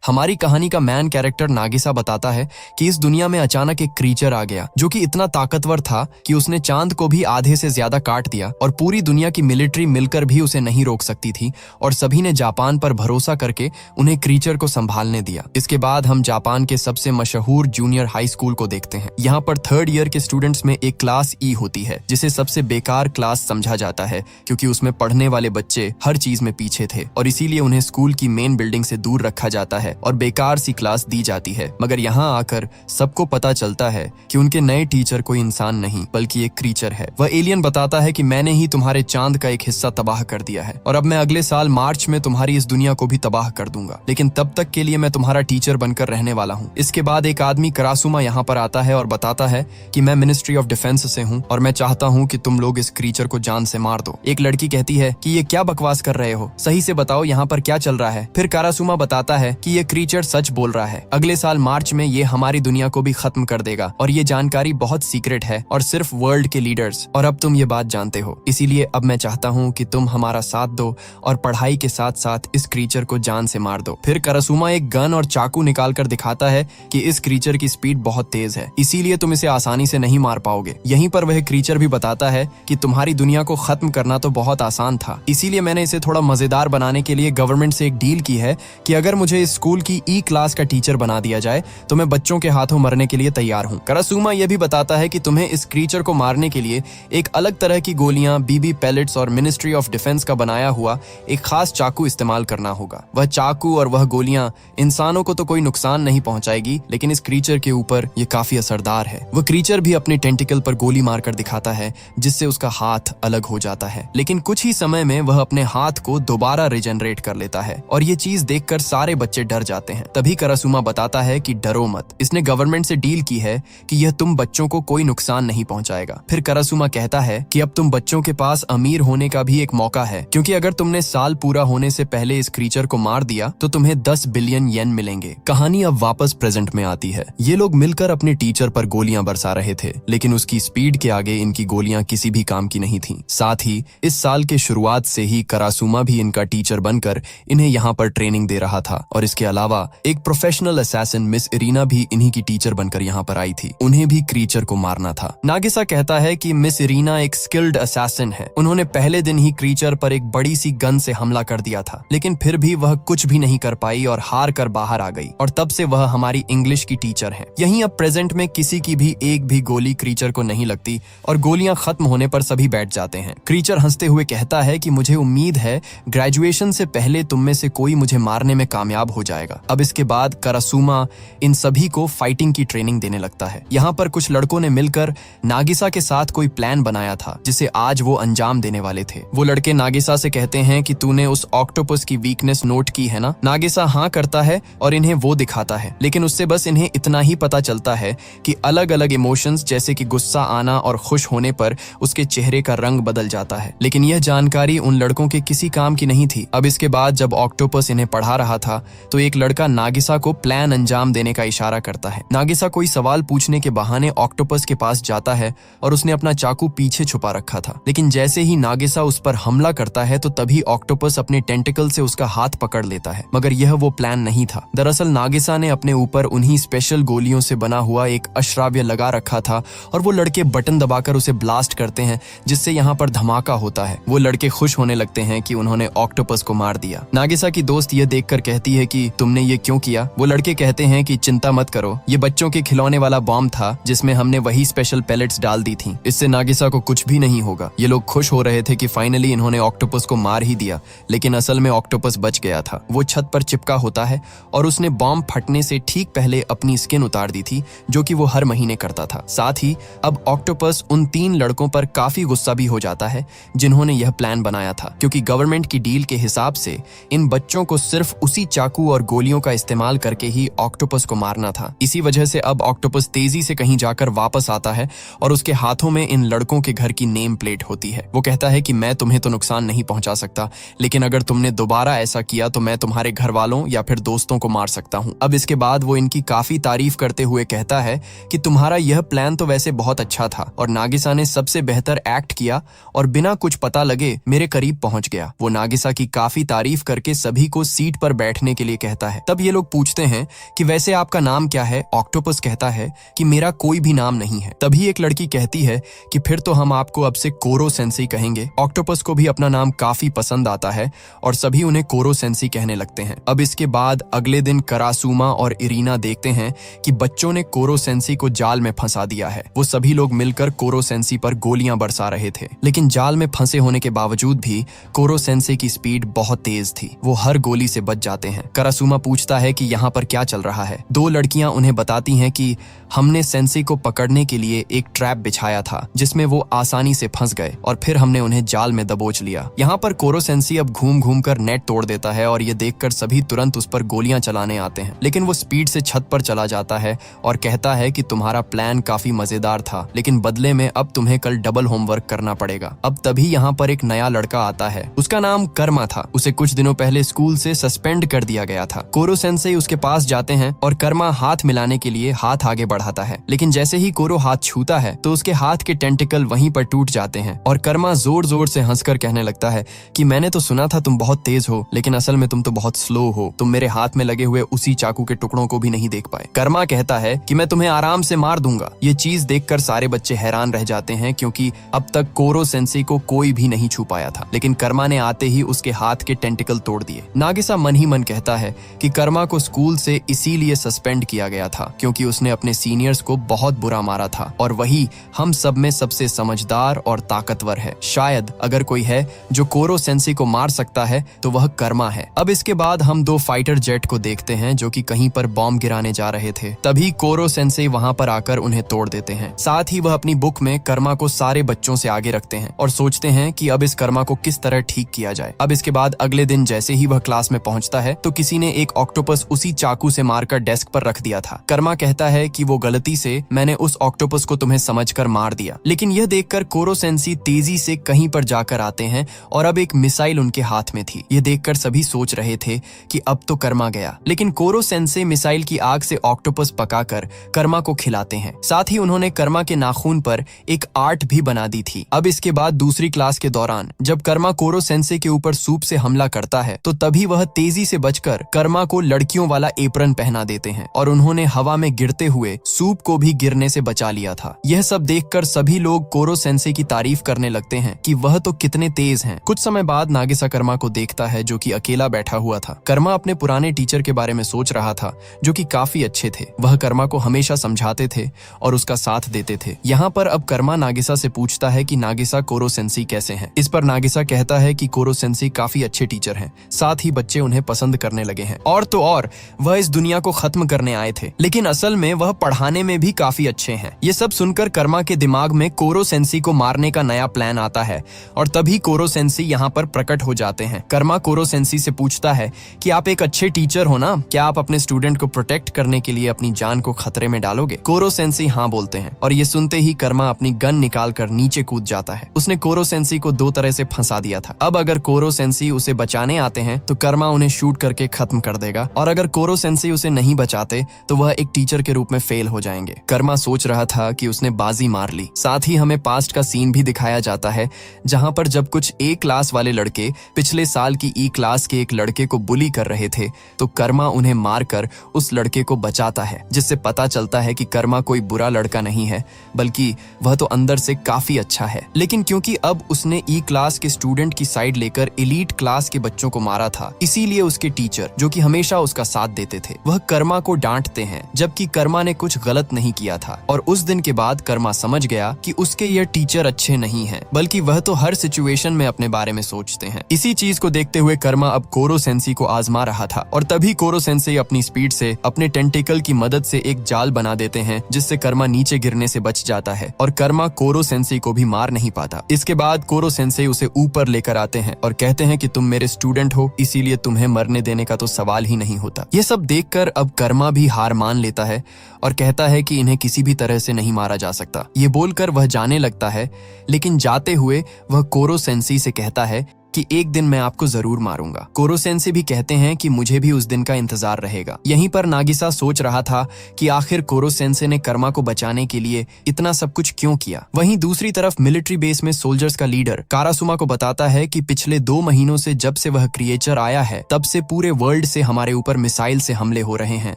हमारी कहानी का मैन कैरेक्टर नागिसा बताता है कि इस दुनिया में अचानक एक क्रीचर आ गया जो कि इतना ताकतवर था कि उसने चांद को भी आधे से ज्यादा काट दिया और पूरी दुनिया की मिलिट्री मिलकर भी उसे नहीं रोक सकती थी और सभी ने जापान पर भरोसा करके उन्हें क्रीचर को संभालने दिया। इसके बाद हम जापान के सबसे मशहूर जूनियर हाई स्कूल को देखते हैं। यहाँ पर 3rd ईयर के स्टूडेंट्स में एक क्लास ई होती है जिसे सबसे बेकार क्लास समझा जाता है क्योंकि उसमें पढ़ने वाले बच्चे हर चीज में पीछे थे और इसीलिए उन्हें स्कूल की मेन बिल्डिंग से दूर रखा जाता है और बेकार सी क्लास दी जाती है। मगर यहाँ आकर सबको पता चलता है कि उनके नए टीचर कोई इंसान नहीं बल्कि एक क्रीचर है। वह एलियन बताता है कि मैंने ही तुम्हारे चांद का एक हिस्सा तबाह कर दिया है और अब मैं अगले साल मार्च में तुम्हारी इस दुनिया को भी तबाह कर दूंगा, लेकिन तब तक के लिए मैं तुम्हारा टीचर बनकर रहने वाला हूँ। इसके बाद एक आदमी करासुमा यहाँ पर आता है और बताता है कि मैं मिनिस्ट्री ऑफ डिफेंस से हूँ और मैं चाहता हूँ कि तुम लोग इस क्रीचर को जान से मार दो। एक लड़की कहती है कि ये क्या बकवास कर रहे हो, सही से बताओ यहाँ पर क्या चल रहा है। फिर करासुमा बताता है कि ये क्रीचर सच बोल रहा है, अगले साल मार्च में ये हमारी दुनिया को भी खत्म कर देगा और ये जानकारी बहुत सीक्रेट है और सिर्फ वर्ल्ड के लीडर्स और अब तुम ये बात जानते हो, इसीलिए अब मैं चाहता हूँ कि तुम हमारा साथ दो और पढ़ाई के साथ साथ इस क्रीचर को जान से मार दो। फिर करासुमा एक गन और चाकू निकाल कर दिखाता है कि इस क्रीचर की स्पीड बहुत तेज है, इसीलिए तुम इसे आसानी से नहीं मार पाओगे। यहीं पर वह क्रीचर भी बताता है कि तुम्हारी दुनिया को खत्म करना तो बहुत आसान था, इसीलिए मैंने इसे थोड़ा मजेदार बनाने के लिए गवर्नमेंट से एक डील की है कि अगर मुझे इस स्कूल की ई क्लास का टीचर बना दिया जाए तो मैं बच्चों के हाथों मरने के लिए तैयार हूँ। करासुमा यह भी बताता है कि तुम्हें इस क्रीचर को मारने के लिए एक अलग तरह की गोलियां, बीबी पैलेट्स और मिनिस्ट्री ऑफ डिफेंस का बनाया हुआ एक खास चाकू इस्तेमाल करना होगा। वह चाकू और वह गोलियां इंसानों को तो कोई नुकसान नहीं पहुंचाएगी, लेकिन इस क्रीचर के ऊपर ये काफी असरदार है। वह क्रीचर भी अपने टेंटिकल पर गोली मारकर दिखाता है जिससे उसका हाथ अलग हो जाता है, लेकिन कुछ ही समय में वह अपने हाथ को दोबारा रिजेनरेट कर लेता है और ये चीज देखकर सारे बच्चे डर जाते हैं। तभी करासुमा बताता है कि डरो मत, इसने गवर्नमेंट से डील की है कि यह तुम बच्चों को कोई नुकसान नहीं पहुंचाएगा। फिर करासुमा कहता है कि अब तुम बच्चों के पास अमीर होने का भी एक मौका है, क्योंकि अगर तुमने साल पूरा होने से पहले इस क्रीचर को मार दिया तो तुम्हें 10 बिलियन येन मिलेंगे। कहानी अब वापस प्रेजेंट में आती है। ये लोग मिलकर अपने टीचर पर गोलियां बरसा रहे थे, लेकिन उसकी स्पीड के आगे इनकी गोलियां किसी भी काम की नहीं थी। साथ ही इस साल के शुरुआत से ही करासुमा भी इनका टीचर बनकर इन्हें यहाँ पर ट्रेनिंग दे रहा था और इसके अलावा एक प्रोफेशनल असैसिन मिस इरीना भी इन्हीं की टीचर बनकर यहाँ पर आई थी। उन्हें भी क्रीचर को मारना था। नागिसा कहता है कि मिस इरीना एक स्किल्ड असैसिन है। उन्होंने पहले दिन ही क्रीचर पर एक बड़ी सी गन से हमला कर दिया था, लेकिन फिर भी वह कुछ भी नहीं कर पाई और हार कर बाहर आ गई और तब से वह हमारी इंग्लिश की टीचर है। यहीं अब प्रेजेंट में किसी की भी एक भी गोली क्रीचर को नहीं लगती और गोलियां खत्म होने पर सभी बैठ जाते हैं। क्रीचर हंसते हुए कहता है कि मुझे उम्मीद है ग्रेजुएशन से पहले तुम में से कोई मुझे मारने में कामयाब हो जाएगा। अब इसके बाद करासुमा इन सभी को फाइटिंग की ट्रेनिंग देने लगता है। यहाँ पर कुछ लड़कों ने मिलकर नागिसा के साथ कोई प्लान बनाया था जिसे आज वो अंजाम देने वाले थे। वो लड़के नागिसा से कहते हैं कि तूने उस ऑक्टोपस की वीकनेस नोट की है ना। नागिसा हाँ करता है और इन्हें वो दिखाता है, लेकिन उससे बस इन्हें इतना ही पता चलता है कि अलग अलग इमोशंस जैसे कि गुस्सा आना और खुश होने पर उसके चेहरे का रंग बदल जाता है, लेकिन यह जानकारी उन लड़कों के किसी काम की नहीं थी। अब इसके बाद जब ऑक्टोपस इन्हें पढ़ा रहा था तो एक लड़का नागिसा को प्लान अंजाम देने का इशारा करता है। नागिसा कोई सवाल पूछने के बहाने ऑक्टोपस के पास जाता है और उसने अपना चाकू पीछे छुपा रखा था, लेकिन जैसे ही नागिसा उस पर हमला करता है तो तभी ऑक्टोपस अपने टेंटिकल से उसका हाथ पकड़ लेता है। मगर यह वो प्लान नहीं था। दरअसल नागिसा ने अपने ऊपर उन्हीं स्पेशल गोलियों से बना हुआ एक अश्राव्य लगा रखा था और वो लड़के बटन दबाकर उसे ब्लास्ट करते हैं जिससे यहाँ पर धमाका होता है। वो लड़के खुश होने लगते हैं कि उन्होंने ऑक्टोपस को मार दिया। नागिसा की दोस्त ये देखकर कहती है कि तुमने ये क्यों किया। वो लड़के कहते हैं कि चिंता मत करो, ये बच्चों के खिलौने वाला बॉम्ब था जिसमें हमने वही स्पेशल पैलेट्स डाल दी थी, इससे नागिसा को कुछ भी नहीं होगा। ये लोग खुश हो रहे थे कि फाइनली इन्होंने ऑक्टोपस को मार ही दिया, लेकिन असल में ऑक्टोपस बच गया था। वो छत पर चिपका होता है और उसने बॉम्ब फटने से ठीक पहले अपनी स्किन उतार दी थी, जो कि वो हर महीने करता था। साथ ही अब ऑक्टोपस उन 3 लड़कों पर काफी गुस्सा भी हो जाता है जिन्होंने यह प्लान बनाया था, क्योंकि गवर्नमेंट की डील के हिसाब से इन बच्चों को सिर्फ उसी चाकू और गोलियों का इस्तेमाल करके ही ऑक्टोपस को मारना था। इसी वजह से अब ऑक्टोपस तेजी से कहीं जाकर वापस आता है और उसके हाथों में इन लड़कों के घर की नेम प्लेट होती है। वो कहता है कि मैं तुम्हें तो नुकसान नहीं पहुंचा सकता, लेकिन अगर तुमने दोबारा ऐसा किया तो मैं तुम्हारे घर वालों या फिर दोस्तों को मार सकता हूँ। अब इसके बाद वो इनकी काफी तारीफ करते हुए कहता है कि तुम्हारा यह प्लान तो वैसे बहुत अच्छा था और नागिसा ने सबसे बेहतर एक्ट किया और बिना कुछ पता लगे मेरे करीब पहुंच गया। वो नागिसा की काफी तारीफ करके सभी को सीट पर बैठने के लिए कहता कहता है। तब ये लोग पूछते हैं कि वैसे आपका नाम क्या है। ऑक्टोपस कहता है कि मेरा कोई भी नाम नहीं है। तभी एक लड़की कहती है कि फिर तो हम आपको अब से कोरो सेंसेई कहेंगे। ऑक्टोपस को भी अपना नाम काफी पसंद आता है और सभी उन्हें कोरो सेंसेई कहने लगते हैं। अब इसके बाद अगले दिन करासुमा और इरीना देखते हैं कि बच्चों ने कोरो सेंसेई को जाल में फंसा दिया है। वो सभी लोग मिलकर कोरो सेंसेई पर गोलियां बरसा रहे थे, लेकिन जाल में फंसे होने के बावजूद भी कोरो सेंसेई की स्पीड बहुत तेज थी। वो हर गोली से बच जाते हैं। करासुमा पूछता है कि यहाँ पर क्या चल रहा है। दो लड़कियां उन्हें बताती हैं कि हमने सेंसेई को पकड़ने के लिए एक ट्रैप बिछाया था जिसमें वो आसानी से फंस गए और फिर हमने उन्हें जाल में दबोच लिया। यहाँ पर कोरो सेंसेई अब घूम घूम कर नेट तोड़ देता है और ये देखकर सभी तुरंत उस पर गोलियां चलाने आते हैं, लेकिन वो स्पीड से छत पर चला जाता है और कहता है कि तुम्हारा प्लान काफी मजेदार था, लेकिन बदले में अब तुम्हें कल डबल होमवर्क करना पड़ेगा। अब तभी यहाँ पर एक नया लड़का आता है। उसका नाम कर्मा था। उसे कुछ दिनों पहले स्कूल से सस्पेंड कर दिया गया था। कोरो सेंसेई उसके पास जाते हैं और कर्मा हाथ मिलाने के लिए हाथ आगे बढ़ाता है, लेकिन जैसे ही कोरो हाथ छूता है तो उसके हाथ के टेंटिकल वहीं पर टूट जाते हैं और कर्मा जोर जोर से हंसकर कहने लगता है कि मैंने तो सुना था तुम बहुत तेज हो, लेकिन असल में तुम तो बहुत स्लो हो। तुम मेरे हाथ में लगे हुए उसी चाकू के टुकड़ों को भी नहीं देख पाए। कर्मा कहता है कि मैं तुम्हें आराम से मार दूंगा। ये चीज देखकर सारे बच्चे हैरान रह जाते हैं क्योंकि अब तक कोरो सेंसेई को कोई भी नहीं छू पाया था, लेकिन कर्मा ने आते ही उसके हाथ के टेंटिकल तोड़ दिए। नागिसा मन ही मन कहता है कि कर्मा को स्कूल से इसीलिए सस्पेंड किया गया था क्योंकि उसने अपने सीनियर्स को बहुत बुरा मारा था और वही हम सब में सबसे समझदार और ताकतवर है। शायद अगर कोई है जो कोरो सेंसेई को मार सकता है तो वह कर्मा है। अब इसके बाद हम दो फाइटर जेट को देखते हैं जो कि कहीं पर बॉम्ब गिराने जा रहे थे। तभी कोरो सेंसेई वहां पर आकर उन्हें तोड़ देते हैं। साथ ही वह अपनी बुक में कर्मा को सारे बच्चों से आगे रखते हैं और सोचते हैं कि अब इस कर्मा को किस तरह ठीक किया जाए। अब इसके बाद अगले दिन जैसे ही वह क्लास में पहुंचता है तो किसी ने एक ऑक्टोपस उसी चाकू से मारकर डेस्क पर रख दिया था। कर्मा कहता है कि वो गलती से मैंने उस ऑक्टोपस को तुम्हें समझकर मार दिया, लेकिन यह देखकर कोरो सेंसेई तेजी से कहीं पर जाकर आते हैं और अब एक मिसाइल उनके हाथ में थी। यह देखकर सभी सोच रहे थे कि अब तो कर्मा गया, लेकिन कोरो सेंसेई मिसाइल की आग से ऑक्टोपस पकाकर कर्मा को खिलाते हैं। साथ ही उन्होंने कर्मा के नाखून पर एक आर्ट भी बना दी थी। अब इसके बाद दूसरी क्लास के दौरान जब कर्मा कोरो सेंसेई के ऊपर सूप से हमला करता है तो तभी वह तेजी से बचकर कर्मा को लड़कियों वाला एप्रन पहना देते हैं और उन्होंने हवा में गिरते हुए सूप को भी गिरने से बचा लिया था। यह सब देखकर सभी लोग कोरो सेंसेई की तारीफ करने लगते हैं कि वह तो कितने तेज हैं। कुछ समय बाद नागिसा कर्मा को देखता है जो कि अकेला बैठा हुआ था। कर्मा अपने पुराने टीचर के बारे में सोच रहा था जो कि काफी अच्छे थे। वह कर्मा को हमेशा समझाते थे और उसका साथ देते थे। यहाँ पर अब कर्मा नागिसा से पूछता है कि नागिसा कोरो सेंसेई कैसे हैं। इस पर नागिसा कहता है कि कोरो सेंसेई काफी अच्छे टीचर हैं, साथ ही बच्चे उन्हें पसंद करने लगे हैं और तो और वह इस दुनिया को खत्म करने आए थे, लेकिन असल में वह पढ़ाने में भी काफी अच्छे हैं। ये सब सुनकर कर्मा के दिमाग में कोरो सेंसेई को मारने का नया प्लान आता है और तभी कोरो सेंसेई यहाँ पर प्रकट हो जाते हैं। कर्मा कोरो सेंसेई से पूछता है कि आप एक अच्छे टीचर हो ना, क्या आप अपने स्टूडेंट को प्रोटेक्ट करने के लिए अपनी जान को खतरे में डालोगे? कोरो सेंसेई हाँ बोलते हैं और ये सुनते ही कर्मा अपनी गन निकाल कर नीचे कूद जाता है। उसने कोरो सेंसेई को दो तरह से फंसा दिया था। अब अगर कोरो सेंसेई उसे बचाने आते हैं तो कर्मा उन्हें शूट करके खत्म कर देगा और अगर कोरो सेंसेई उसे नहीं बचाते तो वह एक टीचर के रूप में फेल हो जाएंगे। कर्मा सोच रहा था कि उसने बाजी मार ली। साथ ही हमें पास्ट का सीन भी दिखाया जाता है जहां पर जब कुछ ए क्लास वाले लड़के पिछले साल की ई क्लास के एक लड़के को बुली कर रहे थे तो कर्मा उन्हें मारकर उस लड़के को बचाता है, जिससे पता चलता है कि कर्मा कोई बुरा लड़का नहीं है बल्कि वह तो अंदर से काफी अच्छा है। लेकिन क्योंकि अब उसने ई क्लास के स्टूडेंट की साइड लेकर एलीट क्लास के बच्चों को मारा था, इसीलिए उसके टीचर जो कि हमेशा उसका साथ देते थे वह कर्मा को डांटते हैं, जबकि कर्मा ने कुछ गलत नहीं किया था। और उस दिन के बाद कर्मा समझ गया कि उसके ये टीचर अच्छे नहीं हैं, बल्कि वह तो हर सिचुएशन में अपने बारे में सोचते हैं। इसी चीज को देखते हुए कर्मा अब कोरो सेंसेई को आजमा रहा था और तभी कोरो सेंसेई अपनी स्पीड से अपने टेंटिकल की मदद से एक जाल बना देते हैं जिससे कर्मा नीचे गिरने से बच जाता है और कर्मा कोरो सेंसेई को भी मार नहीं पाता। इसके बाद कोरो सेंसेई उसे ऊपर लेकर आते हैं और कहते हैं कि तुम मेरे स्टूडेंट हो, इसीलिए तुम्हें मरने देने का तो सवाल ही नहीं होता। ये सब देखकर अब कर्मा भी हार मान लेता है और कहता है कि इन्हें किसी भी तरह से नहीं मारा जा सकता। ये बोलकर वह जाने लगता है, लेकिन जाते हुए वह कोरो सेंसेई से कहता है कि एक दिन मैं आपको जरूर मारूंगा। कोरो सेंसे भी कहते हैं कि मुझे भी उस दिन का इंतजार रहेगा। यहीं पर नागिसा सोच रहा था कि आखिर कोरो सेंसे ने कर्मा को बचाने के लिए इतना सब कुछ क्यों किया। वहीं दूसरी तरफ मिलिट्री बेस में सोल्जर्स का लीडर कारासुमा को बताता है कि पिछले 2 महीनों से जब से वह क्रिएचर आया है तब से पूरे वर्ल्ड से हमारे ऊपर मिसाइल से हमले हो रहे हैं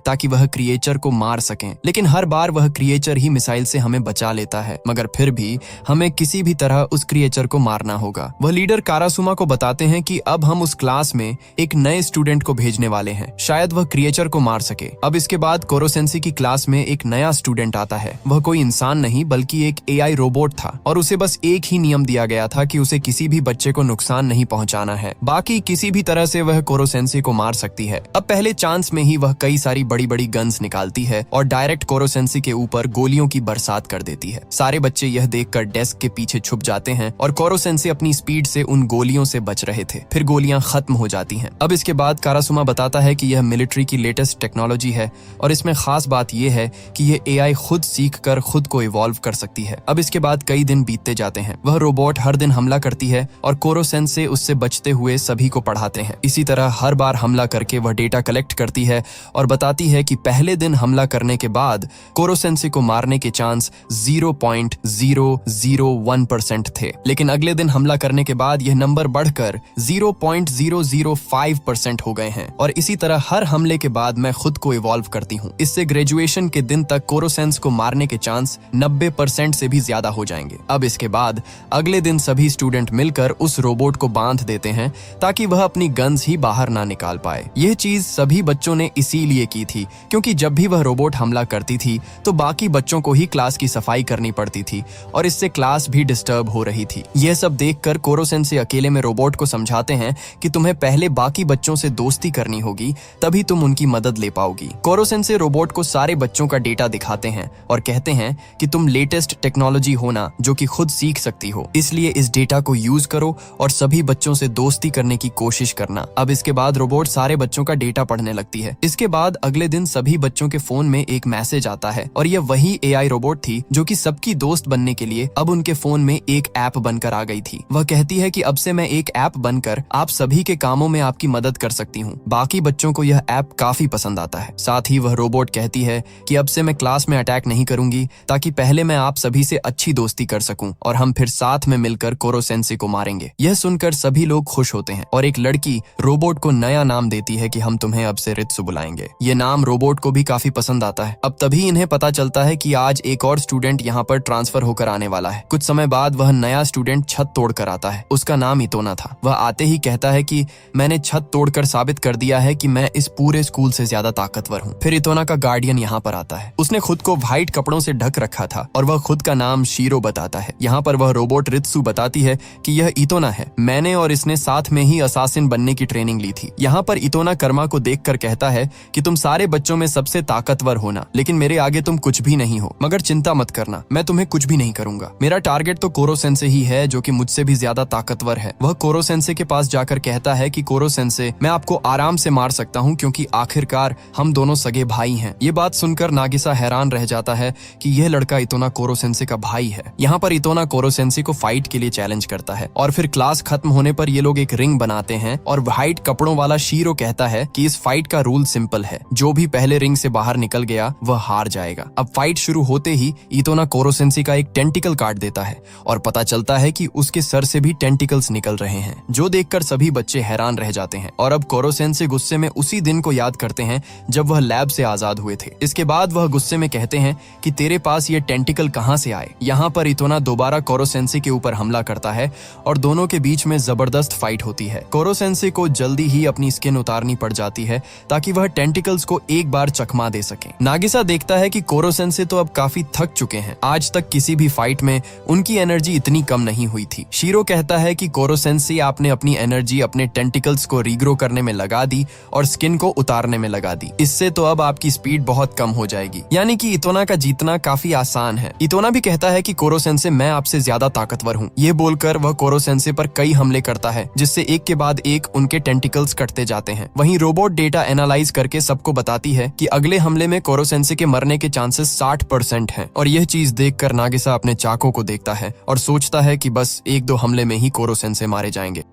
ताकि वह क्रिएचर को मार सकें, लेकिन हर बार वह क्रिएचर ही मिसाइल से हमें बचा लेता है, मगर फिर भी हमें किसी भी तरह उस क्रिएचर को मारना होगा। वह लीडर कारासुमा को बताते हैं कि अब हम उस क्लास में एक नए स्टूडेंट को भेजने वाले हैं, शायद वह क्रिएचर को मार सके। अब इसके बाद कोरो सेंसे की क्लास में एक नया स्टूडेंट आता है। वह कोई इंसान नहीं बल्कि एक एआई रोबोट था और उसे बस एक ही नियम दिया गया था कि उसे किसी भी बच्चे को नुकसान नहीं पहुंचाना है, बाकी किसी भी तरह से वह कोरो सेंसे को मार सकती है। अब पहले चांस में ही वह कई सारी बड़ी बड़ी गन्स निकालती है और डायरेक्ट कोरो सेंसे के ऊपर गोलियों की बरसात कर देती है। सारे बच्चे यह देखकर डेस्क के पीछे छुप जाते हैं और कोरो सेंसे अपनी स्पीड से उन गोलियों से बच रहे थे। फिर गोलियां खत्म हो जाती हैं। अब इसके बाद कारासुमा बताता है कि यह मिलिट्री की लेटेस्ट टेक्नोलॉजी है और इसमें खास बात यह है कि यह एआई खुद सीख कर खुद को इवॉल्व कर सकती है। अब इसके बाद कई दिन बीतते जाते हैं। वह रोबोट हर दिन हमला करती है और कोरो सेंसे उससे बचते हुए सभी को पढ़ाते हैं। इसी तरह हर बार हमला करके वह डेटा कलेक्ट करती है और बताती है कि पहले दिन हमला करने के बाद कोरो सेंसे को मारने के चांस 0.001% थे, लेकिन अगले दिन हमला करने के बाद यह नंबर बढ़कर 0.005% हो गए हैं। और इसी तरह हर हमले के बाद मैं खुद को इवॉल्व करती हूँ। इससे ग्रेजुएशन के दिन तक कोरो सेंस को मारने के चांस 90% से भी ज्यादा हो जाएंगे। अब इसके बाद अगले दिन सभी स्टूडेंट मिलकर उस रोबोट को बांध देते हैं ताकि वह अपनी गन्स ही बाहर ना निकाल पाए। यह चीज सभी बच्चों ने इसीलिए की थी क्योंकि जब भी वह रोबोट हमला करती थी तो बाकी बच्चों को ही क्लास की सफाई करनी पड़ती थी और इससे क्लास भी डिस्टर्ब हो रही थी। यह सब देखकर कोरो सेंसे अकेले में रोबोट को समझाते हैं कि तुम्हें पहले बाकी बच्चों से दोस्ती करनी होगी, तभी तुम उनकी मदद ले पाओगी। कोरो सेंसे रोबोट को सारे बच्चों का डेटा दिखाते हैं और कहते हैं कि तुम लेटेस्ट टेक्नोलॉजी होना जो कि खुद सीख सकती हो, इसलिए इस डेटा को यूज करो और सभी बच्चों से दोस्ती करने की कोशिश करना। अब इसके बाद रोबोट सारे बच्चों का डेटा पढ़ने लगती है। इसके बाद अगले दिन सभी बच्चों के फोन में एक मैसेज आता है और यह वही एआई रोबोट थी जो कि सबकी दोस्त बनने के लिए अब उनके फोन में एक ऐप बनकर आ गई थी। वह कहती है कि अब से मैं एक ऐप बनकर आप सभी के कामों में आपकी मदद कर सकती हूँ। बाकी बच्चों को यह ऐप काफी पसंद आता है। साथ ही वह रोबोट कहती है कि अब से मैं क्लास में अटैक नहीं करूंगी ताकि पहले मैं आप सभी से अच्छी दोस्ती कर सकूं और हम फिर साथ में मिलकर कोरो सेंसे को मारेंगे। यह सुनकर सभी लोग खुश होते हैं और एक लड़की रोबोट को नया नाम देती है कि हम तुम्हें अब से रित्सु बुलाएंगे। ये नाम रोबोट को भी काफी पसंद आता है। अब तभी इन्हें पता चलता है कि आज एक और स्टूडेंट यहाँ पर ट्रांसफर होकर आने वाला है। कुछ समय बाद वह नया स्टूडेंट छत तोड़कर आता है। उसका नाम इतोना था। वह आते ही कहता है कि मैंने छत तोड़कर साबित कर दिया है कि मैं इस पूरे स्कूल से ज्यादा ताकतवर हूँ। फिर इतोना का गार्डियन यहाँ पर आता है। उसने खुद को व्हाइट कपड़ों से ढक रखा था और वह खुद का नाम शीरो बताता है। यहाँ पर वह रोबोट रित्सु बताती है कि यह इतोना है। मैंने और इसने साथ में ही असासिन बनने की ट्रेनिंग ली थी। यहाँ पर इतोना कर्मा को देखकर कहता है कि तुम सारे बच्चों में सबसे ताकतवर होना, लेकिन मेरे आगे तुम कुछ भी नहीं हो। मगर चिंता मत करना, मैं तुम्हें कुछ भी नहीं करूंगा। मेरा टारगेट तो कोरो सेंसे ही है जो कि मुझसे भी ज्यादा ताकतवर है। वह कोरो सेंसे के पास जाकर कहता है कि कोरो सेंसे, मैं आपको आराम से मार सकता हूँ क्योंकि आखिरकार हम दोनों सगे भाई हैं। ये बात सुनकर नागिसा हैरान रह जाता है कि यह लड़का इतोना कोरो सेंसे का भाई है। यहाँ पर इतोना कोरो सेंसे को फाइट के लिए चैलेंज करता है और फिर क्लास खत्म होने पर ये लोग एक रिंग बनाते हैं और व्हाइट कपड़ों वाला शीरो कहता है कि इस फाइट का रूल सिंपल है, जो भी पहले रिंग से बाहर निकल गया वह हार जाएगा। अब फाइट शुरू होते ही इतोना कोरो सेंसे का एक टेंटिकल काट देता है और पता चलता है कि उसके सर से भी टेंटिकल्स निकल रहे हैं, जो देखकर सभी बच्चे हैरान रह जाते हैं। और अब कोरो सेंसे गुस्से में उसी दिन को याद करते हैं जब वह लैब से आजाद हुए थे। इसके बाद वह गुस्से में कहते हैं कि तेरे पास ये टेंटिकल कहां से आए। यहाँ पर इतोना दोबारा कोरो सेंसे के ऊपर हमला करता है और दोनों के बीच में जबरदस्त फाइट होती है। कोरो सेंसे को जल्दी ही अपनी स्किन उतारनी पड़ जाती है ताकि वह टेंटिकल्स को एक बार चकमा दे सके। नागिसा देखता है कि कोरो सेंसे तो अब काफी थक चुके हैं। आज तक किसी भी फाइट में उनकी एनर्जी इतनी कम नहीं हुई थी। शीरो कहता है कि कोरो सेंसे आपने अपनी एनर्जी अपने टेंटिकल्स को रीग्रो करने में लगा दी और स्किन को उतारने में लगा दी। इससे तो अब आपकी स्पीड बहुत कम हो जाएगी, यानी कि इतोना का जीतना काफी आसान है। इतोना भी कहता है कि कोरो सेंसे, मैं आपसे ज्यादा ताकतवर हूँ। ये बोलकर वह कोरो सेंसे पर कई हमले करता है जिससे एक के बाद एक उनके टेंटिकल्स कटते जाते हैं। वहीं रोबोट डेटा एनालाइज करके सबको बताती है कि अगले हमले में कोरो सेंसे के मरने के चांसेस 60% हैं। और यह चीज देखकर नागिसा अपने चाकों को देखता है और सोचता है कि बस 1-2 हमले में ही कोरो सेंसे मारे जाएंगे।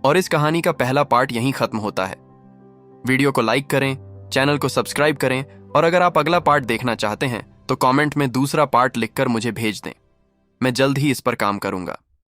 और इस कहानी का पहला पार्ट यहीं खत्म होता है। वीडियो को लाइक करें, चैनल को सब्सक्राइब करें और अगर आप अगला पार्ट देखना चाहते हैं तो कमेंट में दूसरा पार्ट लिखकर मुझे भेज दें। मैं जल्द ही इस पर काम करूंगा।